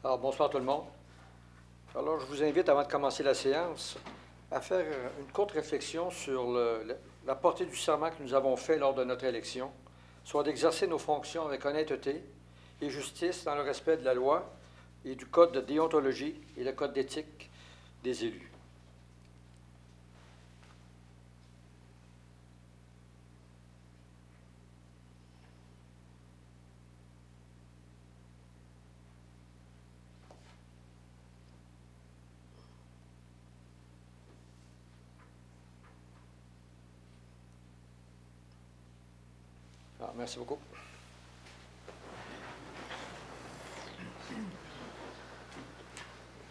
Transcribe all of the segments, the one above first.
Alors, bonsoir tout le monde. Alors, je vous invite, avant de commencer la séance, à faire une courte réflexion sur la portée du serment que nous avons fait lors de notre élection, soit d'exercer nos fonctions avec honnêteté et justice dans le respect de la loi et du code de déontologie et le code d'éthique des élus. Alors, merci beaucoup.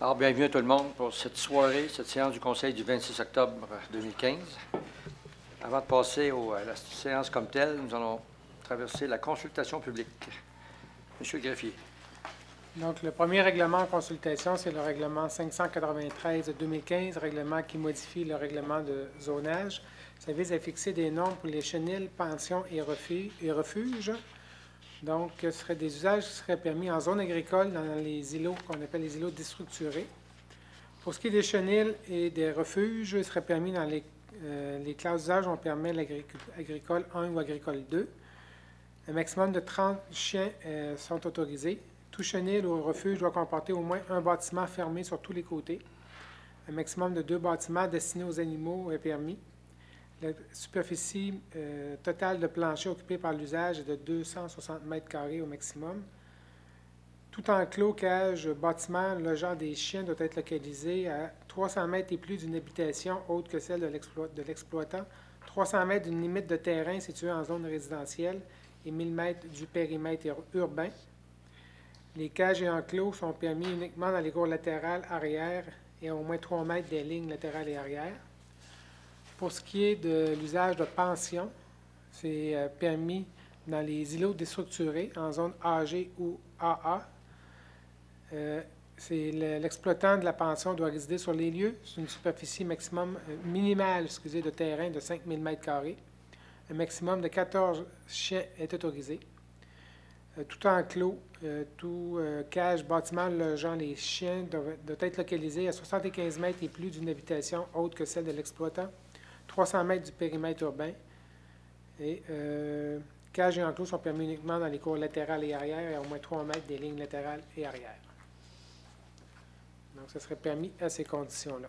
Alors, bienvenue à tout le monde pour cette soirée, cette séance du Conseil du 26 octobre 2015. Avant de passer à la séance comme telle, nous allons traverser la consultation publique. Monsieur le greffier. Donc, le premier règlement en consultation, c'est le règlement 593 de 2015, règlement qui modifie le règlement de zonage. Ça vise à fixer des normes pour les chenils, pensions et refuges. Donc, ce seraient des usages qui seraient permis en zone agricole dans les îlots qu'on appelle les îlots déstructurés. Pour ce qui est des chenils et des refuges, il serait permis dans les classes d'usage, on permet l'agricole 1 ou agricole 2. Un maximum de 30 chiens sont autorisés. Tout chenil ou refuge doit comporter au moins un bâtiment fermé sur tous les côtés. Un maximum de 2 bâtiments destinés aux animaux est permis. La superficie totale de plancher occupée par l'usage est de 260 mètres carrés au maximum. Tout enclos, cage, bâtiment logeant des chiens doit être localisé à 300 mètres et plus d'une habitation autre que celle de l'exploitant, 300 mètres d'une limite de terrain située en zone résidentielle et 1000 mètres du périmètre urbain. Les cages et enclos sont permis uniquement dans les cours latérales, arrière et à au moins 3 mètres des lignes latérales et arrière. Pour ce qui est de l'usage de pension, c'est permis dans les îlots déstructurés en zone AG ou AA. L'exploitant de la pension doit résider sur les lieux. C'est une superficie minimale de terrain de 5000 m². Un maximum de 14 chiens est autorisé. Tout enclos, tout cage, bâtiment logeant les chiens doit être localisé à 75 mètres et plus d'une habitation autre que celle de l'exploitant, 300 mètres du périmètre urbain. Et cages et enclos sont permis uniquement dans les cours latérales et arrière et à au moins 3 mètres des lignes latérales et arrière. Donc, ce serait permis à ces conditions-là.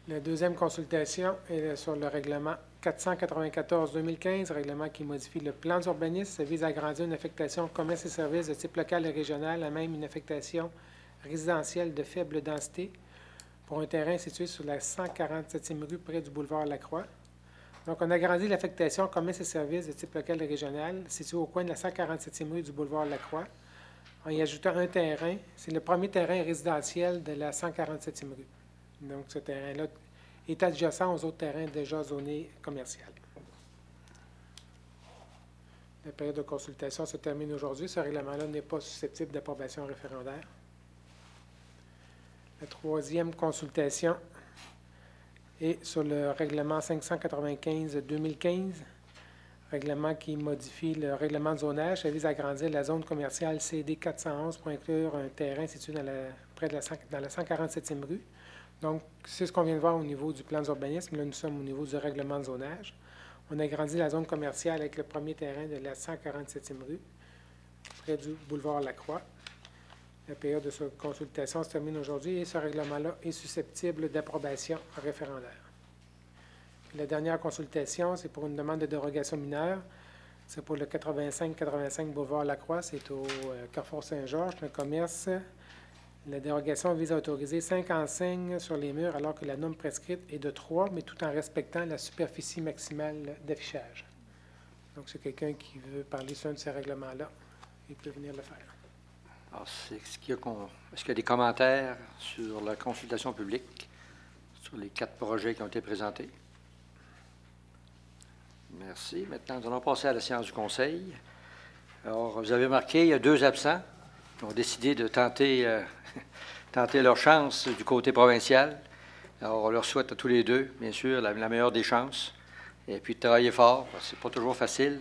La deuxième consultation est sur le règlement 494-2015, règlement qui modifie le plan d'urbanisme. Ça vise à agrandir une affectation commerce et services de type local et régional à même une affectation résidentielle de faible densité pour un terrain situé sur la 147e rue près du boulevard Lacroix. Donc, on agrandit l'affectation commerce et services de type local et régional situé au coin de la 147e rue du boulevard Lacroix en y ajoutant un terrain. C'est le premier terrain résidentiel de la 147e rue. Donc, ce terrain-là est adjacent aux autres terrains déjà zonés commerciaux. La période de consultation se termine aujourd'hui. Ce règlement-là n'est pas susceptible d'approbation référendaire. La troisième consultation est sur le règlement 595-2015, règlement qui modifie le règlement de zonage. Ça vise à agrandir la zone commerciale CD 411 pour inclure un terrain situé dans la 147e rue. Donc, c'est ce qu'on vient de voir au niveau du plan d'urbanisme. Là, nous sommes au niveau du règlement de zonage. On a agrandi la zone commerciale avec le premier terrain de la 147e rue, près du boulevard Lacroix. La période de consultation se termine aujourd'hui et ce règlement-là est susceptible d'approbation référendaire. Puis la dernière consultation, c'est pour une demande de dérogation mineure. C'est pour le 85-85 boulevard Lacroix. C'est au Carrefour Saint-Georges, le commerce. La dérogation vise à autoriser 5 enseignes sur les murs alors que la norme prescrite est de 3, mais tout en respectant la superficie maximale d'affichage. Donc, c'est quelqu'un qui veut parler sur un de ces règlements-là. Il peut venir le faire. Alors, est-ce qu'il y a des commentaires sur la consultation publique, sur les 4 projets qui ont été présentés? Merci. Maintenant, nous allons passer à la séance du Conseil. Alors, vous avez remarqué, il y a 2 absents qui ont décidé de tenter leur chance du côté provincial. Alors, on leur souhaite à tous les deux, bien sûr, la meilleure des chances. Et puis, de travailler fort, parce que c'est pas toujours facile.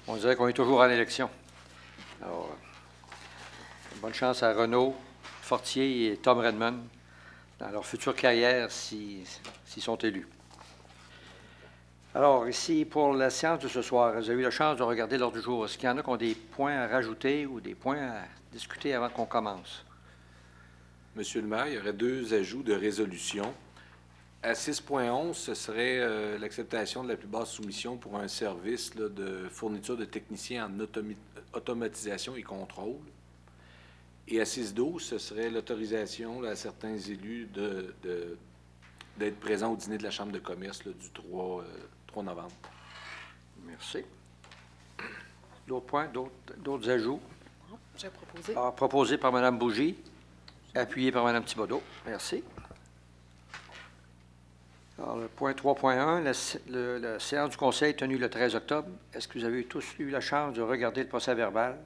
On dirait qu'on est toujours en élection. Alors, bonne chance à Renaud, Fortier et Tom Redmond dans leur future carrière s'ils sont élus. Alors, ici, pour la séance de ce soir, vous avez eu la chance de regarder l'ordre du jour. Est-ce qu'il y en a qui ont des points à rajouter ou des points à discuter avant qu'on commence? Monsieur le maire, il y aurait 2 ajouts de résolution. À 6.11, ce serait l'acceptation de la plus basse soumission pour un service là, de fourniture de techniciens en automatisation et contrôle. Et à 6.12, ce serait l'autorisation à certains élus d'être présents au dîner de la Chambre de commerce là, du 3 novembre. Merci. D'autres points, d'autres ajouts? J'ai proposé. Alors, proposé par Mme Bougie, appuyé par Mme Thibodeau. Merci. Alors, le point 3.1, la séance du Conseil tenue le 13 octobre. Est-ce que vous avez tous eu la chance de regarder le procès-verbal?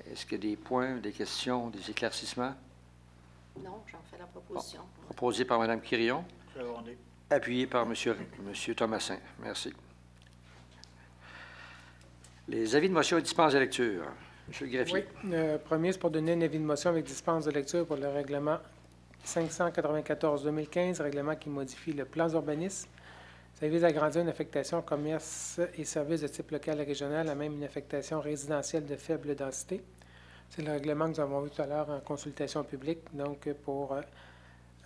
Est-ce qu'il y a des points, des questions, des éclaircissements? Non, j'en fais la proposition. Bon. Proposé par Mme Quirion. Secondé. Appuyé par M. Thomasin. Merci. Les avis de motion et dispense de lecture. M. le greffier. Oui, le premier, c'est pour donner un avis de motion avec dispense de lecture pour le règlement 594-2015, règlement qui modifie le plan d'urbanisme. Ça vise à agrandir une affectation commerce et services de type local et régional à même une affectation résidentielle de faible densité. C'est le règlement que nous avons vu tout à l'heure en consultation publique, donc pour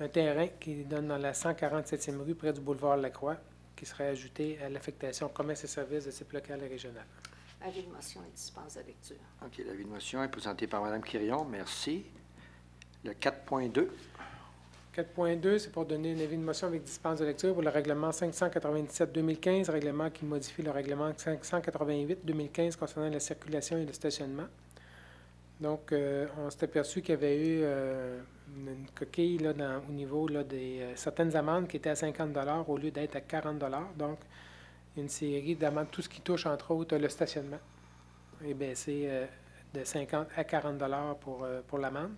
un terrain qui donne dans la 147e rue près du boulevard Lacroix, qui serait ajouté à l'affectation commerce et services de type local et régional. Avis de motion et dispense de lecture. OK, l'avis de motion est présenté par Mme Quirion. Merci. Le 4.2. 4.2, c'est pour donner un avis de motion avec dispense de lecture pour le règlement 597-2015, règlement qui modifie le règlement 588-2015 concernant la circulation et le stationnement. Donc, on s'est aperçu qu'il y avait eu une coquille là, au niveau là, des certaines amendes qui étaient à 50 $ au lieu d'être à 40 $. Donc, une série d'amendes, tout ce qui touche, entre autres, le stationnement est baissé de 50 à 40 $ pour l'amende.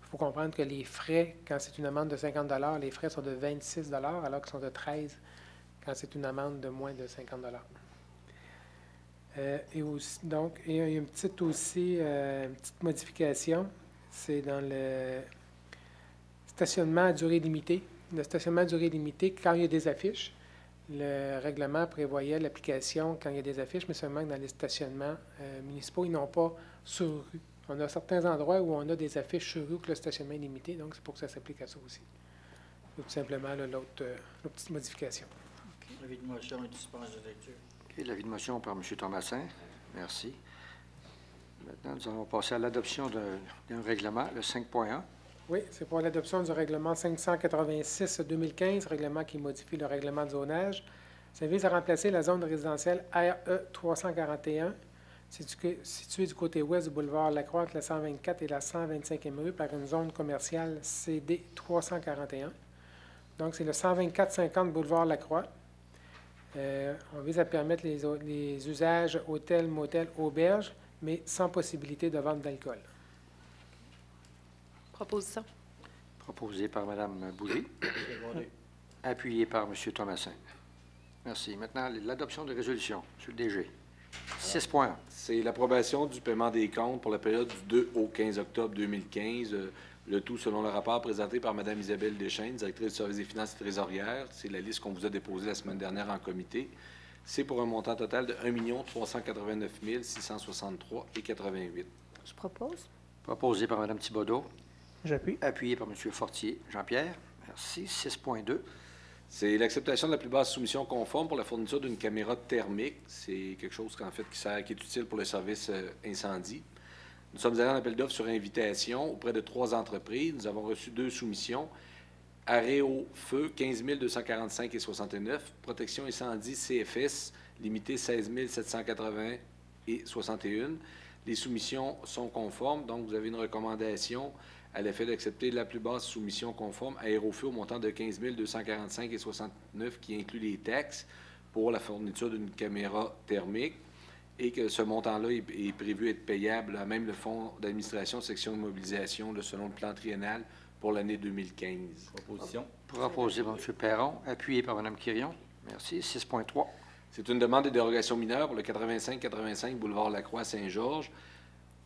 Il faut comprendre que les frais, quand c'est une amende de 50 $, les frais sont de 26 $, alors qu'ils sont de 13 quand c'est une amende de moins de 50 $. Et aussi, donc, il y a une petite modification, c'est dans le stationnement à durée limitée. Le stationnement à durée limitée, quand il y a des affiches, le règlement prévoyait l'application quand il y a des affiches, mais seulement que dans les stationnements municipaux, ils n'ont pas sur rue. On a certains endroits où on a des affiches sur rue que le stationnement est limité, donc c'est pour que ça s'applique à ça aussi. C'est tout simplement l'autre petite modification. Avis de motion et dispense de lecture. OK, l'avis de motion par M. Thomasin. Merci. Maintenant, nous allons passer à l'adoption d'un règlement, le 5.1. Oui, c'est pour l'adoption du règlement 586-2015, règlement qui modifie le règlement de zonage. Ça vise à remplacer la zone résidentielle RE 341, située du côté ouest du boulevard Lacroix entre la 124 et la 125e rue, par une zone commerciale CD 341. Donc, c'est le 124-50 boulevard Lacroix. On vise à permettre les usages hôtels, motels, auberges, mais sans possibilité de vente d'alcool. Proposition. Proposé par Mme Bougie. Secondé. Appuyé par M. Thomasin. Merci. Maintenant, l'adoption de résolution. M. le DG. 6.1. C'est l'approbation du paiement des comptes pour la période du 2 au 15 octobre 2015. Le tout selon le rapport présenté par Mme Isabelle Deschênes, directrice du service des finances et trésorières. C'est la liste qu'on vous a déposée la semaine dernière en comité. C'est pour un montant total de 1 389 663,88. Je propose. Proposé par Mme Thibodeau. J'appuie. Appuyé par M. Fortier. Jean-Pierre. Merci. 6.2. C'est l'acceptation de la plus basse soumission conforme pour la fourniture d'une caméra thermique. C'est quelque chose qui est utile pour le service incendie. Nous sommes allés en appel d'offres sur invitation auprès de 3 entreprises. Nous avons reçu 2 soumissions. Arrêt au feu, 15 245,69. Protection incendie CFS, limité 16 780,61. Les soumissions sont conformes, donc vous avez une recommandation à l'effet d'accepter la plus basse soumission conforme à Aérofeu au montant de 15 245,69 qui inclut les taxes pour la fourniture d'une caméra thermique et que ce montant-là est prévu être payable à même le Fonds d'administration section de mobilisation selon le plan triennal pour l'année 2015. Proposition. Proposé par M. Perron. Appuyé par Mme Quirion. Merci. 6.3. C'est une demande de dérogation mineure pour le 85-85 boulevard Lacroix Saint-Georges.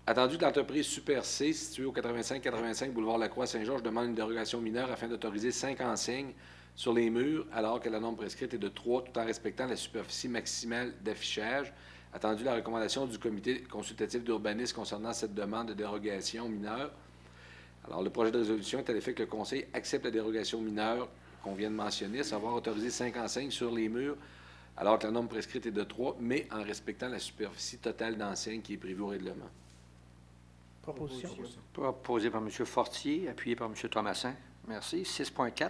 Attendu que l'entreprise Super C, située au 85-85 boulevard Lacroix-Saint-Georges, demande une dérogation mineure afin d'autoriser 5 enseignes sur les murs, alors que la norme prescrite est de 3, tout en respectant la superficie maximale d'affichage. Attendu la recommandation du comité consultatif d'urbanisme concernant cette demande de dérogation mineure. Alors, le projet de résolution est à l'effet que le Conseil accepte la dérogation mineure qu'on vient de mentionner, à savoir autoriser 5 enseignes sur les murs, alors que la norme prescrite est de 3, mais en respectant la superficie totale d'enseignes qui est prévue au règlement. Proposition. Proposé par M. Fortier, appuyé par M. Thomassin. Merci. 6.4.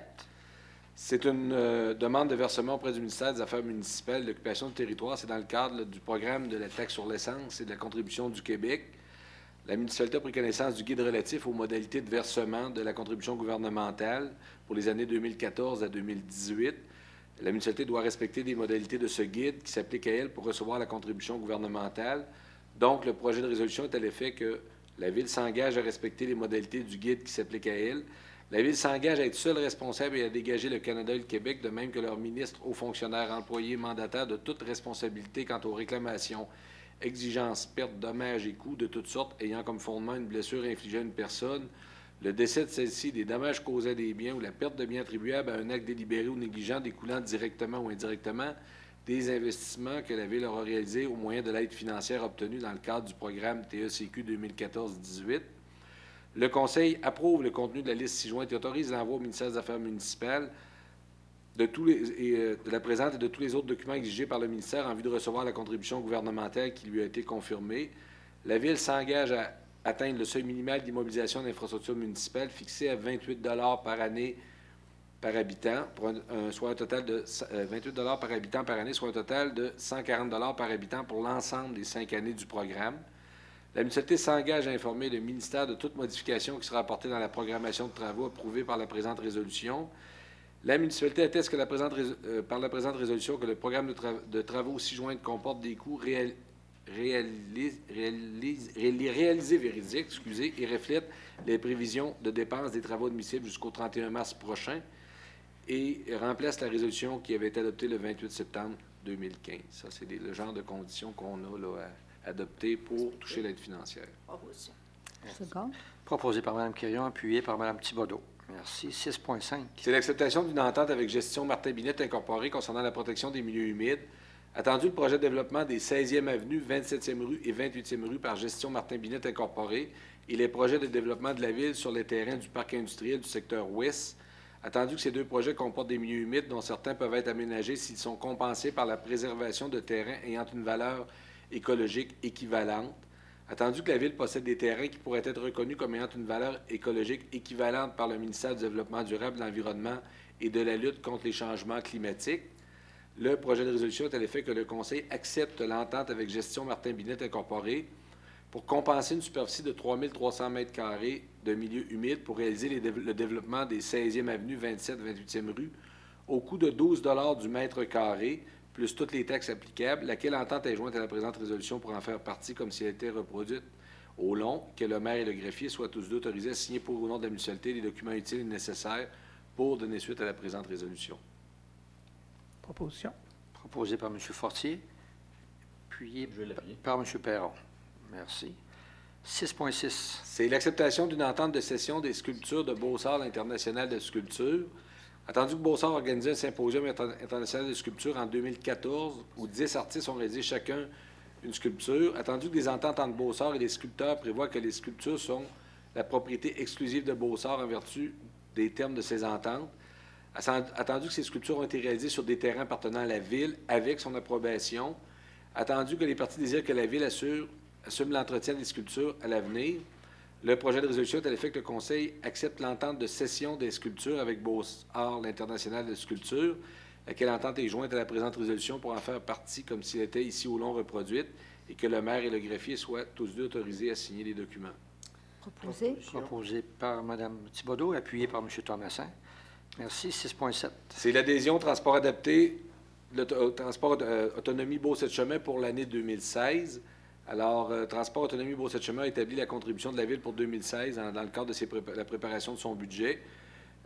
C'est une demande de versement auprès du ministère des Affaires municipales, de l'occupation du territoire. C'est dans le cadre du programme de la taxe sur l'essence et de la contribution du Québec. La municipalité a pris connaissance du guide relatif aux modalités de versement de la contribution gouvernementale pour les années 2014 à 2018. La municipalité doit respecter des modalités de ce guide qui s'appliquent à elle pour recevoir la contribution gouvernementale. Donc, le projet de résolution est à l'effet que la Ville s'engage à respecter les modalités du guide qui s'applique à elle. La Ville s'engage à être seule responsable et à dégager le Canada et le Québec, de même que leurs ministres, hauts fonctionnaires, employés, mandataires, de toute responsabilité quant aux réclamations, exigences, pertes, dommages et coûts de toutes sortes ayant comme fondement une blessure infligée à une personne, le décès de celle-ci, des dommages causés à des biens ou la perte de biens attribuables à un acte délibéré ou négligent découlant directement ou indirectement des investissements que la Ville aura réalisés au moyen de l'aide financière obtenue dans le cadre du programme TECQ 2014-18. Le Conseil approuve le contenu de la liste ci-jointe et autorise l'envoi au ministère des Affaires municipales de la présente et de tous les autres documents exigés par le ministère en vue de recevoir la contribution gouvernementale qui lui a été confirmée. La Ville s'engage à atteindre le seuil minimal d'immobilisation d'infrastructures municipales fixé à 28 $ par année par habitant, soit un total de 28 $ par habitant par année, soit un total de 140 $ par habitant pour l'ensemble des 5 années du programme. La municipalité s'engage à informer le ministère de toute modification qui sera apportée dans la programmation de travaux approuvée par la présente résolution. La municipalité atteste que par la présente résolution que le programme de travaux ci-joints comporte des coûts réalisés véridiques, et reflète les prévisions de dépenses des travaux admissibles jusqu'au 31 mars prochain et remplace la résolution qui avait été adoptée le 28 septembre 2015. Ça, c'est le genre de conditions qu'on a là, à adopter pour toucher l'aide financière. Proposition. Seconde. Proposé par Mme Quirion, appuyé par Mme Thibodeau. Merci. 6.5. C'est l'acceptation d'une entente avec Gestion Martin Binette Incorporée concernant la protection des milieux humides. Attendu le projet de développement des 16e Avenue, 27e rue et 28e rue par Gestion Martin Binette Incorporée et les projets de développement de la ville sur les terrains du parc industriel du secteur ouest. Attendu que ces deux projets comportent des milieux humides dont certains peuvent être aménagés s'ils sont compensés par la préservation de terrains ayant une valeur écologique équivalente. Attendu que la Ville possède des terrains qui pourraient être reconnus comme ayant une valeur écologique équivalente par le ministère du Développement durable, de l'Environnement et de la lutte contre les changements climatiques, le projet de résolution est à l'effet que le Conseil accepte l'entente avec Gestion Martin Binette Incorporée pour compenser une superficie de 3 300 m² de milieux humides pour réaliser le développement des 16e Avenue, 27, 28e rue au coût de 12 $ du mètre carré, plus toutes les taxes applicables, laquelle entente est jointe à la présente résolution pour en faire partie comme si elle était reproduite au long, que le maire et le greffier soient tous deux autorisés à signer pour ou non de la municipalité les documents utiles et nécessaires pour donner suite à la présente résolution. Proposition. Proposé par M. Fortier, appuyé Je vais l'appuyer. par M. Perron. Merci. 6.6. C'est l'acceptation d'une entente de cession des sculptures de Beaux-Arts international de sculpture. Attendu que Beaux-Arts a organisé un symposium international de sculpture en 2014 où 10 artistes ont réalisé chacun une sculpture. Attendu que des ententes entre Beaux-Arts et les sculpteurs prévoient que les sculptures sont la propriété exclusive de Beaux-Arts en vertu des termes de ces ententes. Attendu que ces sculptures ont été réalisées sur des terrains appartenant à la Ville avec son approbation. Attendu que les parties désirent que la Ville assume l'entretien des sculptures à l'avenir. Le projet de résolution est à l'effet que le Conseil accepte l'entente de cession des sculptures avec Beaux-Arts, l'International de sculpture, laquelle entente est jointe à la présente résolution pour en faire partie comme s'il était ici au long reproduite et que le maire et le greffier soient tous deux autorisés à signer les documents. Proposé. Proposé par Mme Thibodeau, appuyé par M. Thomassin. Merci. 6.7. C'est l'adhésion au transport adapté, au transport autonomie Beau-Sept-Chemins pour l'année 2016. Alors, Transport Autonomie Beau-Sept-Chemins a établi la contribution de la Ville pour 2016 dans le cadre de la préparation de son budget.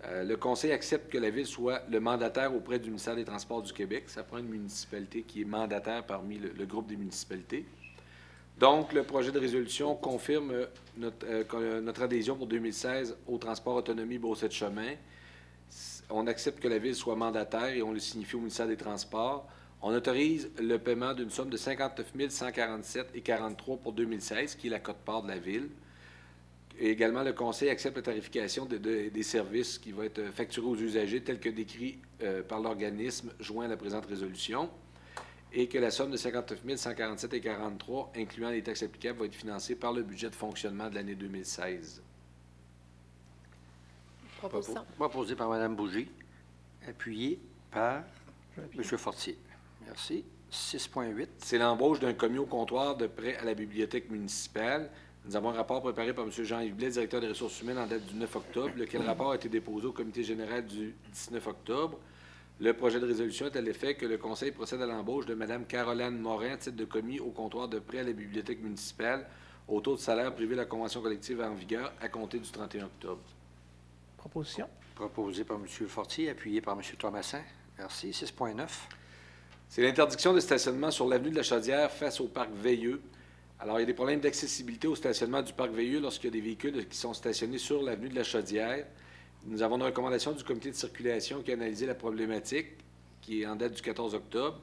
Le Conseil accepte que la Ville soit le mandataire auprès du ministère des Transports du Québec. Ça prend une municipalité qui est mandataire parmi le groupe des municipalités. Donc, le projet de résolution confirme notre adhésion pour 2016 au transport autonomie Beauce-de-Chemin. On accepte que la Ville soit mandataire et on le signifie au ministère des Transports. On autorise le paiement d'une somme de 59 147,43 pour 2016, qui est la quote-part de la Ville. Et également, le Conseil accepte la tarification des services qui va être facturés aux usagers, tel que décrit par l'organisme joint à la présente résolution, et que la somme de 59 147,43, incluant les taxes applicables, va être financée par le budget de fonctionnement de l'année 2016. Proposition. Proposé par Mme Bougie, appuyé par M. Fortier. Merci. 6.8. C'est l'embauche d'un commis au comptoir de prêt à la bibliothèque municipale. Nous avons un rapport préparé par M. Jean-Yves Blais, directeur des ressources humaines, en date du 9 octobre, lequel rapport a été déposé au comité général du 19 octobre. Le projet de résolution est à l'effet que le Conseil procède à l'embauche de Mme Caroline Morin, titre de commis au comptoir de prêt à la bibliothèque municipale, au taux de salaire privé de la convention collective en vigueur à compter du 31 octobre. Proposition. Proposé par M. Fortier, appuyé par M. Thomasin. Merci. 6.9. C'est l'interdiction de stationnement sur l'avenue de la Chaudière face au parc Veilleux. Alors, il y a des problèmes d'accessibilité au stationnement du parc Veilleux lorsqu'il y a des véhicules qui sont stationnés sur l'avenue de la Chaudière. Nous avons une recommandation du comité de circulation qui a analysé la problématique, qui est en date du 14 octobre.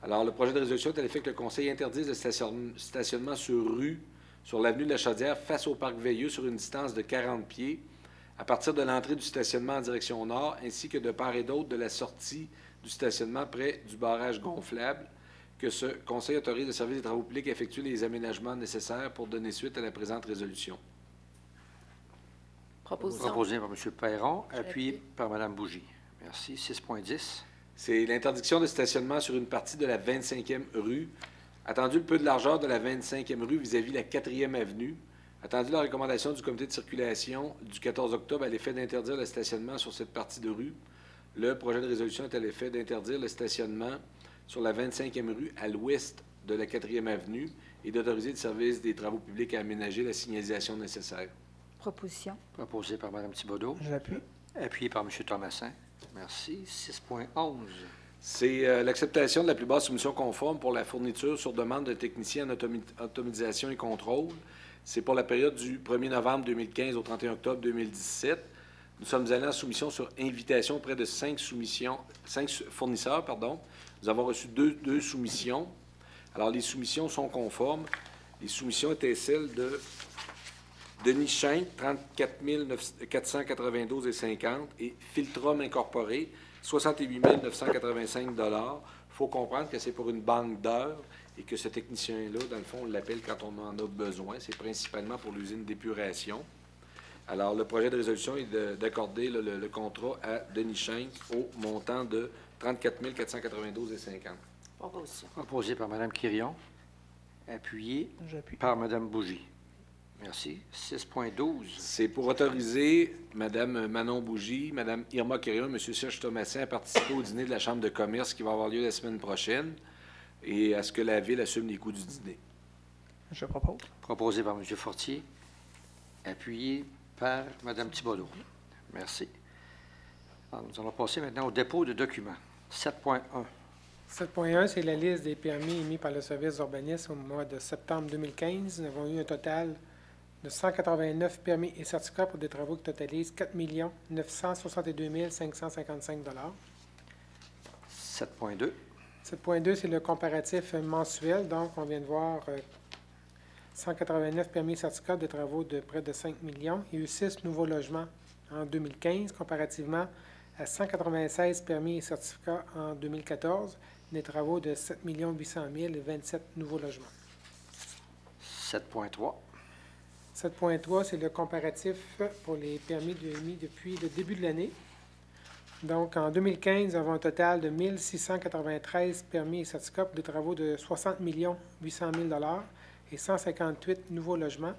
Alors, le projet de résolution est à l'effet que le Conseil interdise le stationnement sur rue, sur l'avenue de la Chaudière, face au parc Veilleux, sur une distance de 40 pieds, à partir de l'entrée du stationnement en direction nord, ainsi que de part et d'autre de la sortie du stationnement près du barrage gonflable, que ce Conseil autorise le service des travaux publics à effectuer les aménagements nécessaires pour donner suite à la présente résolution. Proposition. Proposé par M. Perron, appuyé par Mme Bougie. Merci. 6.10. C'est l'interdiction de stationnement sur une partie de la 25e rue, attendu le peu de largeur de la 25e rue vis-à-vis la 4e avenue, attendu la recommandation du comité de circulation du 14 octobre à l'effet d'interdire le stationnement sur cette partie de rue. Le projet de résolution est à l'effet d'interdire le stationnement sur la 25e rue à l'ouest de la 4e avenue et d'autoriser le service des travaux publics à aménager la signalisation nécessaire. Proposition. Proposé par Mme Thibodeau, Je l'appuie. appuyé par M. Thomasin. Merci. 6.11. C'est l'acceptation de la plus basse soumission conforme pour la fourniture sur demande de techniciens en automatisation et contrôle. C'est pour la période du 1er novembre 2015 au 31 octobre 2017. Nous sommes allés en soumission sur invitation auprès de 5 fournisseurs. Nous avons reçu deux soumissions. Alors, les soumissions sont conformes. Les soumissions étaient celles de Denis Schenck, 34 492,50 et Filtrum Incorporé, 68 985 $. Il faut comprendre que c'est pour une banque d'heures et que ce technicien-là, dans le fond, on l'appelle quand on en a besoin. C'est principalement pour l'usine d'épuration. Alors, le projet de résolution est d'accorder le contrat à Denis Schenck au montant de 34 492,50 $. Proposition. Proposé par Mme Quirion, appuyé J'appuie. par Mme Bougie. Merci. 6.12. C'est pour autoriser Mme Manon Bougie, Mme Irma Quirion et M. Serge Thomasin à participer au dîner de la Chambre de commerce qui va avoir lieu la semaine prochaine et à ce que la Ville assume les coûts du dîner. Je propose. Proposé par M. Fortier, appuyé par Mme Thibodeau. Merci. Alors, nous allons passer maintenant au dépôt de documents. 7.1. 7.1, c'est la liste des permis émis par le service d'urbanisme au mois de septembre 2015. Nous avons eu un total de 189 permis et certificats pour des travaux qui totalisent 4 962 555 $. 7.2. 7.2, c'est le comparatif mensuel. Donc, on vient de voir 189 permis et certificats de travaux de près de 5 millions. Il y a eu 6 nouveaux logements en 2015, comparativement à 196 permis et certificats en 2014, des travaux de 7 800 000 et 27 nouveaux logements. 7.3. 7.3, c'est le comparatif pour les permis émis depuis le début de l'année. Donc, en 2015, nous avons un total de 1 693 permis et certificats pour des travaux de 60 800 000 $ et 158 nouveaux logements,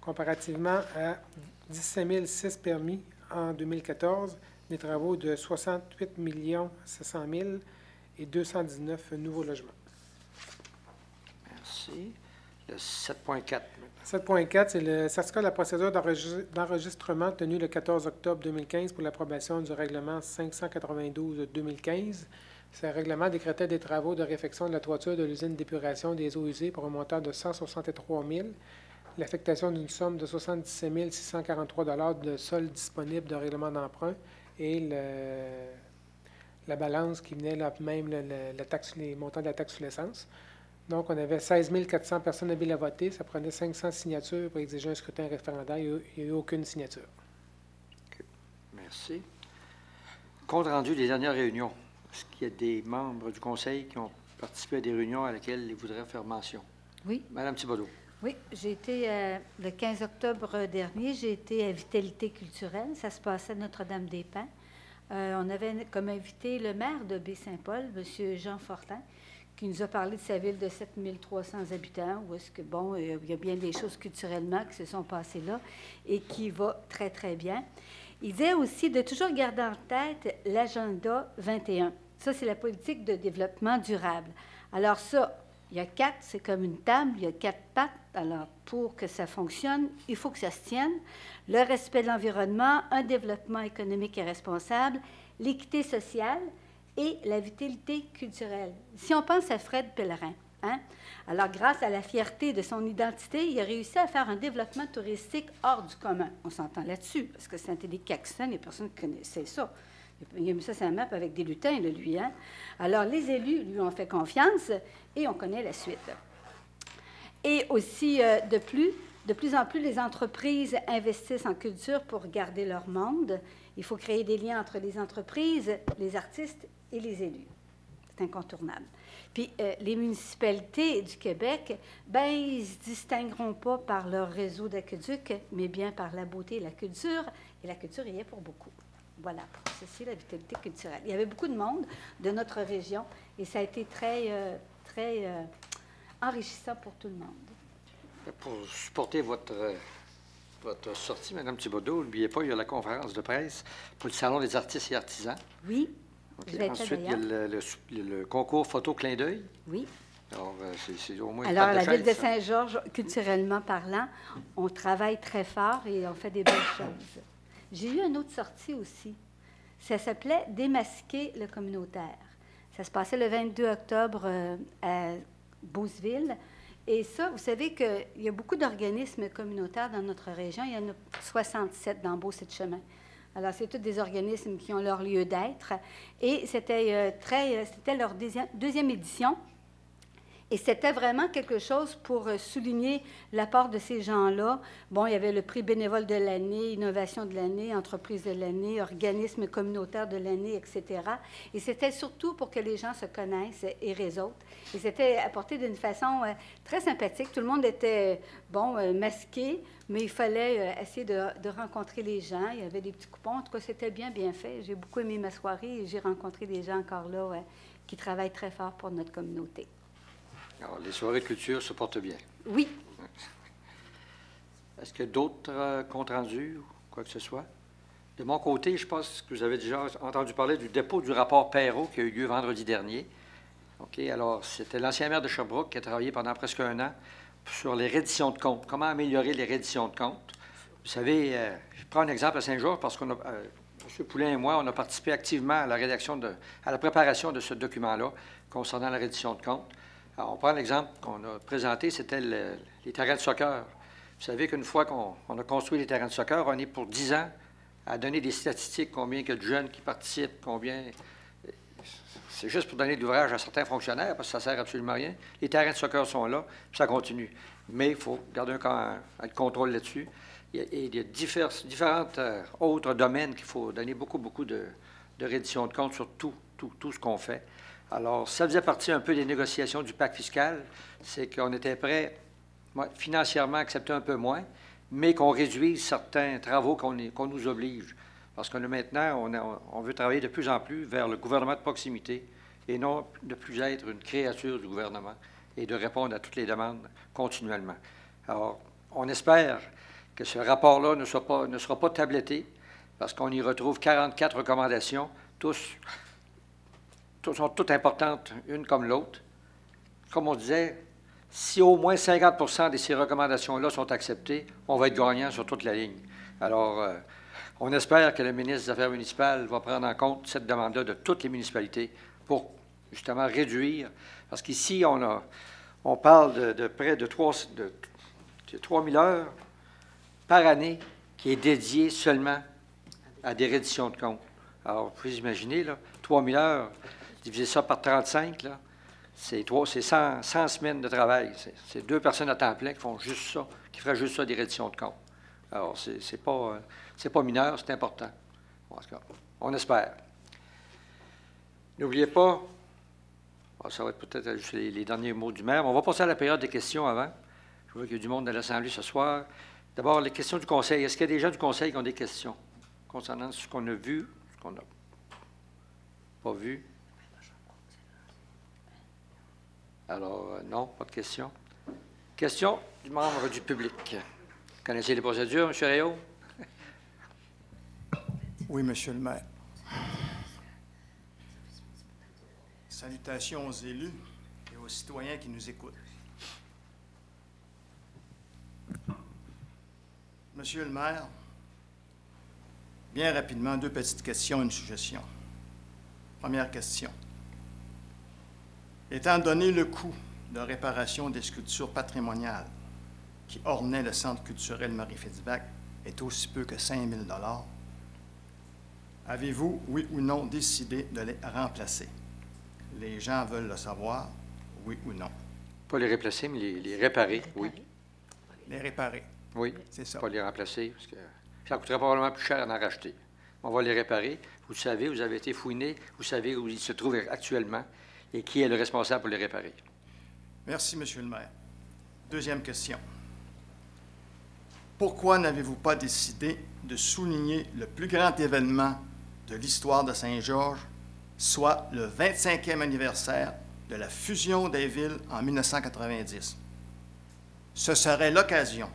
comparativement à 17 006 permis en 2014, des travaux de 68 700 000 et 219 nouveaux logements. Merci. Le 7.4. 7.4, c'est le certificat de la procédure d'enregistrement tenu le 14 octobre 2015 pour l'approbation du règlement 592 de 2015. Ce règlement décrétait des travaux de réfection de la toiture de l'usine d'épuration des eaux usées pour un montant de 163 000, l'affectation d'une somme de 77 643 $ de solde disponible de règlement d'emprunt et la balance qui venait là, même les montants de la taxe sur l'essence. Donc, on avait 16 400 personnes habiles à voter. Ça prenait 500 signatures pour exiger un scrutin référendaire. Il n'y a eu aucune signature. Okay. Merci. Compte rendu des dernières réunions. Est-ce qu'il y a des membres du Conseil qui ont participé à des réunions à laquelle ils voudraient faire mention? Oui. Madame Thibodeau. Oui, j'ai été, le 15 octobre dernier, j'ai été à Vitalité culturelle. Ça se passait à Notre-Dame-des-Pins. On avait comme invité le maire de Baie-Saint-Paul, M. Jean Fortin, qui nous a parlé de sa ville de 7 300 habitants, où est-ce que, bon, il y a bien des choses culturellement qui se sont passées là et qui va très, très bien. Il disait aussi de toujours garder en tête l'agenda 21. Ça, c'est la politique de développement durable. Alors ça, il y a 4, c'est comme une table, il y a 4 pattes. Alors, pour que ça fonctionne, il faut que ça se tienne. Le respect de l'environnement, un développement économique et responsable, l'équité sociale et la vitalité culturelle. Si on pense à Fred Pellerin, hein? Alors, grâce à la fierté de son identité, il a réussi à faire un développement touristique hors du commun. On s'entend là-dessus, parce que Saint-Élie-Caxton, il n'y a personne qui connaissait ça. Il a mis ça sur la map avec des lutins, là, lui. Hein? Alors, les élus lui ont fait confiance et on connaît la suite. Et aussi, de plus en plus, les entreprises investissent en culture pour garder leur monde. Il faut créer des liens entre les entreprises, les artistes et les élus. C'est incontournable. Puis, les municipalités du Québec, bien, ils ne se distingueront pas par leur réseau d'aqueduc, mais bien par la beauté et la culture. Et la culture y est pour beaucoup. Voilà, pour ceci, la vitalité culturelle. Il y avait beaucoup de monde de notre région et ça a été très enrichissant pour tout le monde. Pour supporter votre sortie, Mme Thibodeau, n'oubliez pas, il y a la conférence de presse pour le Salon des artistes et artisans. Oui. Okay. Ensuite, il y a le concours photo clin d'œil. Oui. Alors, c'est au moins... Alors, à la ville de Saint-Georges, culturellement parlant, on travaille très fort et on fait des belles choses. J'ai eu une autre sortie aussi. Ça s'appelait « Démasquer le communautaire ». Ça se passait le 22 octobre à Beauceville. Et ça, vous savez qu'il y a beaucoup d'organismes communautaires dans notre région. Il y en a 67 dans Beauce-et-Chemin. Alors, c'est tous des organismes qui ont leur lieu d'être. Et c'était leur deuxième édition. Et c'était vraiment quelque chose pour souligner l'apport de ces gens-là. Bon, il y avait le prix bénévole de l'année, innovation de l'année, entreprise de l'année, organisme communautaire de l'année, etc. Et c'était surtout pour que les gens se connaissent et réseautent. Et c'était apporté d'une façon très sympathique. Tout le monde était, bon, masqué, mais il fallait essayer de rencontrer les gens. Il y avait des petits coupons. En tout cas, c'était bien fait. J'ai beaucoup aimé ma soirée et j'ai rencontré des gens encore là qui travaillent très fort pour notre communauté. Alors, les soirées de culture se portent bien. Oui. Est-ce qu'il y a d'autres comptes rendus ou quoi que ce soit? De mon côté, je pense que vous avez déjà entendu parler du dépôt du rapport Perrault qui a eu lieu vendredi dernier. OK, alors, c'était l'ancien maire de Sherbrooke qui a travaillé pendant presque un an sur les redditions de comptes. Comment améliorer les redditions de comptes? Vous savez, je prends un exemple à Saint-Georges parce qu'on a... M. Poulin et moi, on a participé activement à la préparation de ce document-là concernant la reddition de comptes. Alors, on prend l'exemple qu'on a présenté, c'était les terrains de soccer. Vous savez qu'une fois qu'on a construit les terrains de soccer, on est pour 10 ans à donner des statistiques, combien il y a de jeunes qui participent, combien... C'est juste pour donner de l'ouvrage à certains fonctionnaires, parce que ça ne sert absolument à rien. Les terrains de soccer sont là, puis ça continue. Mais il faut garder un contrôle là-dessus. Il y a différents autres domaines qu'il faut donner beaucoup de reddition de comptes sur tout ce qu'on fait. Alors, ça faisait partie un peu des négociations du pacte fiscal, c'est qu'on était prêt financièrement à accepter un peu moins, mais qu'on réduise certains travaux qu'on nous oblige. Parce que maintenant, on veut travailler de plus en plus vers le gouvernement de proximité et non de plus être une créature du gouvernement et de répondre à toutes les demandes continuellement. Alors, on espère que ce rapport-là ne sera pas tabletté parce qu'on y retrouve 44 recommandations, sont toutes importantes, une comme l'autre. Comme on disait, si au moins 50 de ces recommandations-là sont acceptées, on va être gagnant sur toute la ligne. Alors, on espère que le ministre des Affaires municipales va prendre en compte cette demande-là de toutes les municipalités pour justement réduire, parce qu'ici, on parle de près de 3 000 heures par année qui est dédiée seulement à des redditions de comptes. Alors, vous pouvez imaginer, là, 3 000 heures, diviser ça par 35, là, c'est 100 semaines de travail. C'est 2 personnes à temps plein qui font juste ça, qui feraient juste ça, des redditions de comptes. Alors, c'est pas mineur, c'est important. En tout cas, on espère. N'oubliez pas, ça va être peut-être juste les derniers mots du maire, mais on va passer à la période des questions avant. Je vois qu'il y a du monde dans l'Assemblée ce soir. D'abord, les questions du Conseil. Est-ce qu'il y a des gens du Conseil qui ont des questions concernant ce qu'on a vu, ce qu'on n'a pas vu? Alors, non, pas de questions. Questions du membre du public. Connaissez les procédures, M. Réau? Oui, Monsieur le maire. Salutations aux élus et aux citoyens qui nous écoutent. Monsieur le maire, bien rapidement, 2 petites questions et une suggestion. Première question. Étant donné le coût de réparation des sculptures patrimoniales qui ornaient le Centre culturel Marie-Fitzbach est aussi peu que 5 000 $, avez-vous, oui ou non, décidé de les remplacer? Les gens veulent le savoir, oui ou non. Pas les remplacer, mais les réparer, oui. Les réparer. Oui, c'est ça. Pas les remplacer, parce que ça coûterait probablement plus cher à en racheter. On va les réparer. Vous savez, vous avez été fouiné, vous savez où ils se trouvent actuellement et qui est le responsable pour les réparer. Merci, Monsieur le maire. Deuxième question. Pourquoi n'avez-vous pas décidé de souligner le plus grand événement de l'histoire de Saint-Georges, soit le 25e anniversaire de la fusion des villes en 1990? Ce serait l'occasion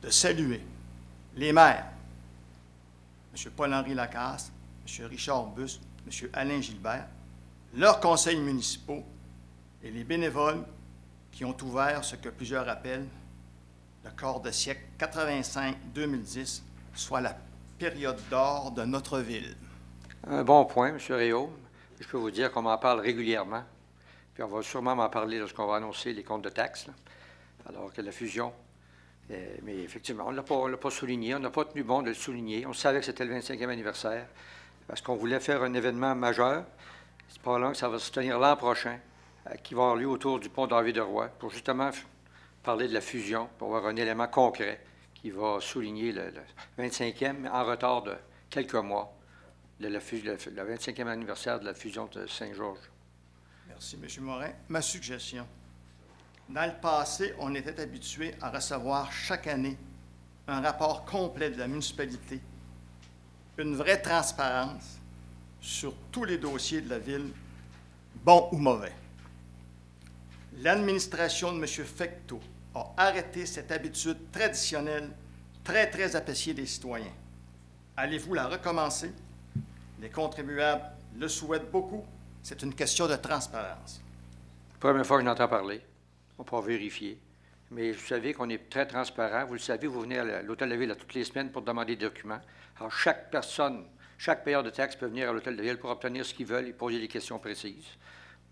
de saluer les maires, M. Paul-Henri Lacasse, M. Richard Busse, M. Alain Gilbert, leurs conseils municipaux et les bénévoles qui ont ouvert ce que plusieurs appellent le quart de siècle 85-2010, soit la période d'or de notre ville. Un bon point, M. Réau. Je peux vous dire qu'on m'en parle régulièrement. Puis on va sûrement m'en parler lorsqu'on va annoncer les comptes de taxes, là, alors que la fusion. Mais effectivement, on ne l'a pas souligné. On n'a pas tenu bon de le souligner. On savait que c'était le 25e anniversaire parce qu'on voulait faire un événement majeur. C'est probablement que ça va se tenir l'an prochain, qui va avoir lieu autour du pont d'Henri-de-Roy, pour justement parler de la fusion, pour avoir un élément concret qui va souligner le 25e, en retard de quelques mois, le 25e anniversaire de la fusion de Saint-Georges. Merci, M. Morin. Ma suggestion. Dans le passé, on était habitué à recevoir chaque année un rapport complet de la municipalité, une vraie transparence sur tous les dossiers de la ville, bons ou mauvais. L'administration de M. Fecteau a arrêté cette habitude traditionnelle très, très appréciée des citoyens. Allez-vous la recommencer? Les contribuables le souhaitent beaucoup. C'est une question de transparence. Première fois que je n'entends parler. On pourra vérifier. Mais vous savez qu'on est très transparent. Vous le savez, vous venez à l'Hôtel de Ville toutes les semaines pour demander des documents. Alors, chaque personne, chaque payeur de taxes peut venir à l'Hôtel de Ville pour obtenir ce qu'ils veulent et poser des questions précises.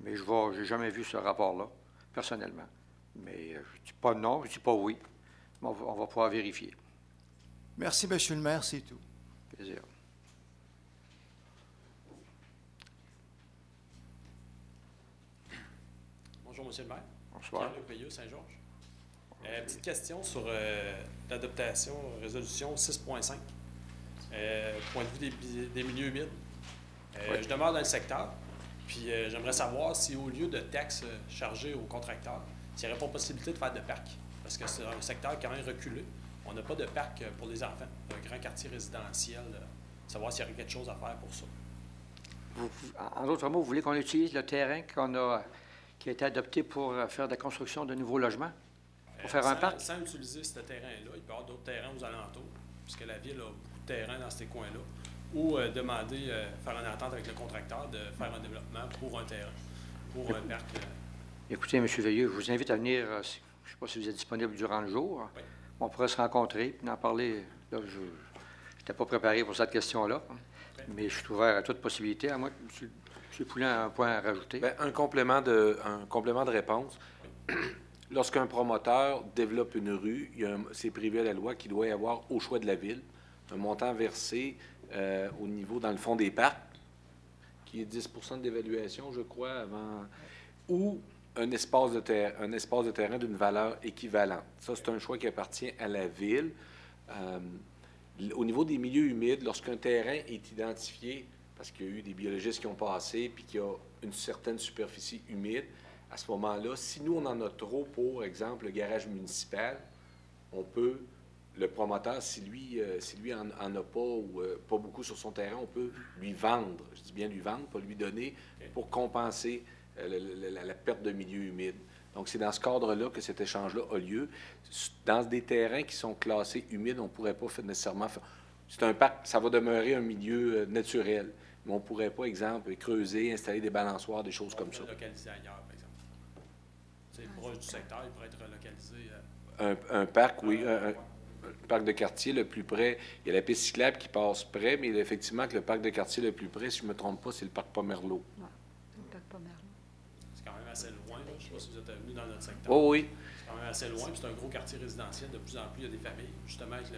Mais je n'ai jamais vu ce rapport-là, personnellement. Mais je ne dis pas non, je ne dis pas oui. Mais on va pouvoir vérifier. Merci, M. le maire, c'est tout. Plaisir. Bonjour, M. le maire. Bonsoir. Pierre-Luc Veilleux, Saint-Georges. Petite question sur l'adaptation, résolution 6.5, point de vue des milieux humides. Oui. Je demeure dans le secteur, puis j'aimerais savoir si au lieu de taxes chargées aux contracteurs, s'il n'y aurait pas possibilité de faire de parcs, parce que c'est un secteur quand même reculé. On n'a pas de parc pour les enfants, un grand quartier résidentiel, savoir s'il y aurait quelque chose à faire pour ça. En d'autres mots, vous voulez qu'on utilise le terrain qui a été adopté pour faire de la construction de nouveaux logements? Pour faire un parc? Sans utiliser ce terrain-là, il peut y avoir d'autres terrains aux alentours, puisque la ville a beaucoup de terrains dans ces coins-là, ou demander, faire une entente avec le contracteur de faire un développement pour un terrain, pour un parc. Écoutez, M. Veilleux, je vous invite à venir, je ne sais pas si vous êtes disponible durant le jour. Oui. On pourrait se rencontrer et en parler. Là, je n'étais pas préparé pour cette question-là. Mais je suis ouvert à toute possibilité, à moins que M. Poulin a un point à rajouter. Bien, un complément de réponse. Lorsqu'un promoteur développe une rue, c'est prévu à la loi qu'il doit y avoir, au choix de la ville, un montant versé au niveau, dans le fond des parcs, qui est 10 % d'évaluation, je crois, avant, ou un espace de terrain d'une valeur équivalente. Ça, c'est un choix qui appartient à la ville. Au niveau des milieux humides, lorsqu'un terrain est identifié, parce qu'il y a eu des biologistes qui ont passé, puis qu'il y a une certaine superficie humide, à ce moment-là, si nous, on en a trop, pour exemple, le garage municipal, on peut, le promoteur, si lui en a pas ou pas beaucoup sur son terrain, on peut lui vendre, je dis bien lui vendre, pas lui donner, pour compenser la perte de milieu humide. Donc, c'est dans ce cadre-là que cet échange-là a lieu. Dans des terrains qui sont classés humides, on ne pourrait pas nécessairement faire... C'est un parc, ça va demeurer un milieu naturel, mais on ne pourrait pas, exemple, creuser, installer des balançoires, des choses comme ça. Localiser ailleurs, par exemple. C'est proche du secteur, il pourrait être relocalisé. Un parc, oui. Un parc de quartier le plus près. Il y a la piste cyclable qui passe près, mais effectivement que le parc de quartier le plus près, si je ne me trompe pas, c'est le parc Pomerleau. Ouais, le parc Pomerleau. C'est quand même assez loin. Je ne sais pas si vous êtes venu dans notre secteur. Oh, oui. C'est quand même assez loin, puis c'est un gros quartier résidentiel. De plus en plus, il y a des familles. Justement, avec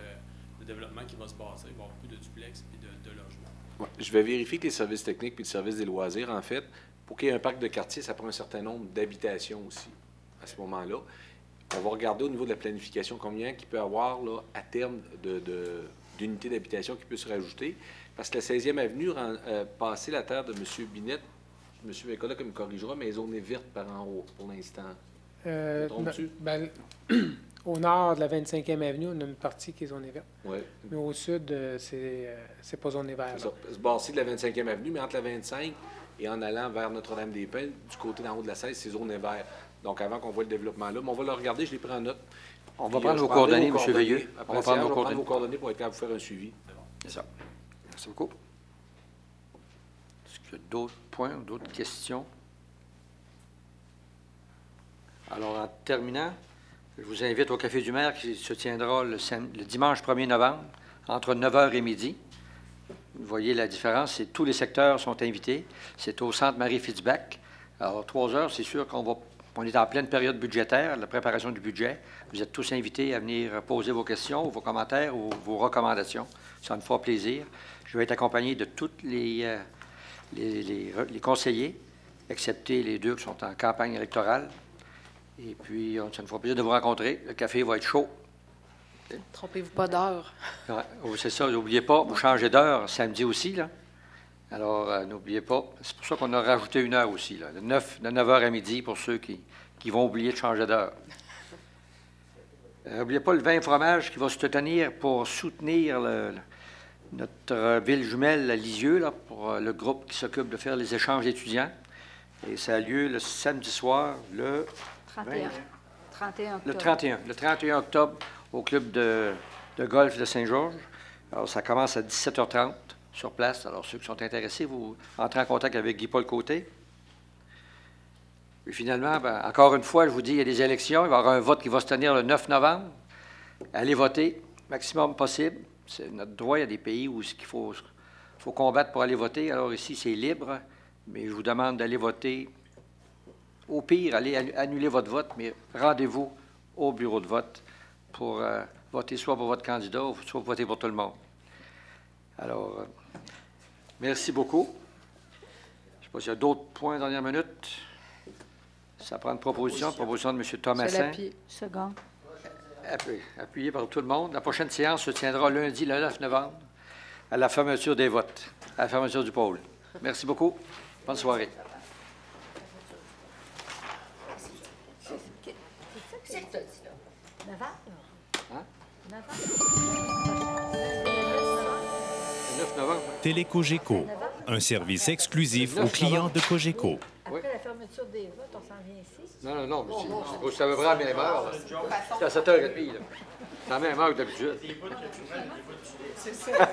le développement qui va se passer, il va y avoir plus de duplex et de logements. Ouais. Je vais vérifier que les services techniques puis le service des loisirs, en fait, pour qu'il y ait un parc de quartier, ça prend un certain nombre d'habitations aussi, à ce moment-là. On va regarder au niveau de la planification combien il peut y avoir là, à terme d'unités d'habitation qui peut se rajouter. Parce que la 16e avenue, passer la terre de M. Binette, M. Vécola comme me corrigera, mais la zone est verte par en haut pour l'instant. Me trompes-tu? Au nord de la 25e avenue, on a une partie qui est zonée verte. Oui. Mais au sud, c'est pas zoné vert. Se passer de la 25e avenue, mais entre la 25 et en allant vers Notre-Dame-des-Pins, du côté d'en haut de la 16, c'est zone vert. Donc, avant qu'on voit le développement là, mais on va le regarder, je l'ai pris en note. On va prendre vos coordonnées, M. Veilleux. On va prendre vos coordonnées pour être capable de vous faire un suivi. C'est ça. Merci beaucoup. Est-ce qu'il y a d'autres points, d'autres questions? Alors, en terminant, je vous invite au Café du Maire qui se tiendra le dimanche 1er novembre, entre 9h et midi. Vous voyez la différence, tous les secteurs sont invités. C'est au Centre Marie-Fitzbach. Alors, 3 heures, c'est sûr qu'on est en pleine période budgétaire, la préparation du budget. Vous êtes tous invités à venir poser vos questions, vos commentaires ou vos recommandations. Ça me fera plaisir. Je vais être accompagné de tous les conseillers, excepté les 2 qui sont en campagne électorale. Et puis, ça me fera plaisir de vous rencontrer. Le café va être chaud. Trompez-vous pas d'heure. Ouais, c'est ça, n'oubliez pas, vous changez d'heure samedi aussi, là. Alors, n'oubliez pas, c'est pour ça qu'on a rajouté 1 heure aussi, là, de 9h à midi pour ceux qui vont oublier de changer d'heure. N'oubliez pas le vin et fromage qui va se tenir pour soutenir notre ville jumelle à Lisieux, là, pour le groupe qui s'occupe de faire les échanges étudiants. Et ça a lieu le samedi soir, le 31 octobre. Le 31 octobre, au club de golf de Saint-Georges. Alors, ça commence à 17h30 sur place. Alors, ceux qui sont intéressés, vous entrez en contact avec Guy-Paul Côté. Et finalement, encore une fois, je vous dis, il y a des élections. Il va y avoir un vote qui va se tenir le 9 novembre. Allez voter, maximum possible. C'est notre droit. Il y a des pays où il faut combattre pour aller voter. Alors ici, c'est libre, mais je vous demande d'aller voter. Au pire, allez annuler votre vote, mais rendez-vous au bureau de vote pour voter soit pour votre candidat ou soit voter pour tout le monde. Alors, merci beaucoup. Je ne sais pas s'il y a d'autres points dernière minute. Ça prend une proposition de M. Thomasin. Second. Appuyé par tout le monde. La prochaine séance se tiendra lundi, le 9 novembre, à la fermeture des votes, à la fermeture du pôle. Merci beaucoup. Bonne soirée. C'est ça que c'est ça, 9h? Hein? 9h? 9 novembre. Télécogeco, un service exclusif aux clients de Cogeco. Après la fermeture des votes, on s'en vient ici? Non, mais c'est à peu près à la même heure. C'est à 7h30. Là. C'est à la même heure que d'habitude. C'est ça.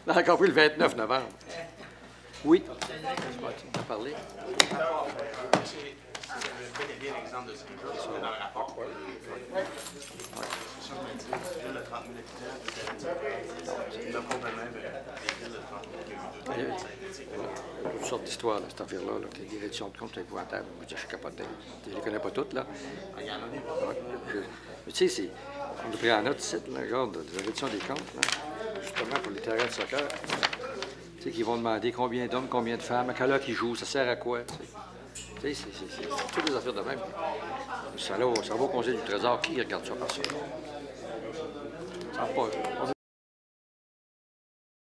On a compris le 29 novembre. Oui. Tu as parlé. C'est bien l'exemple de Saint-Georges, c'était dans le rapport. C'est ça, je me dis, le 30 000 habitants, c'est le complément. sortes d'histoires, là, cette affaire-là, là, que les réductions de compte, c'est épouvantable. Moi, je suis capoté. Je les connais pas toutes, là. Il y en a des. Ouais. Mais tu sais, on a pris en note ici, là, regarde, la réduction des comptes, là, justement pour les terrains de soccer. Tu sais, qu'ils vont demander combien d'hommes, combien de femmes, à quelle heure qu'ils jouent, ça sert à quoi, tu sais. C'est toutes des affaires de même. Ça va au Conseil du Trésor. Qui regarde ça par ça? Ça va pas.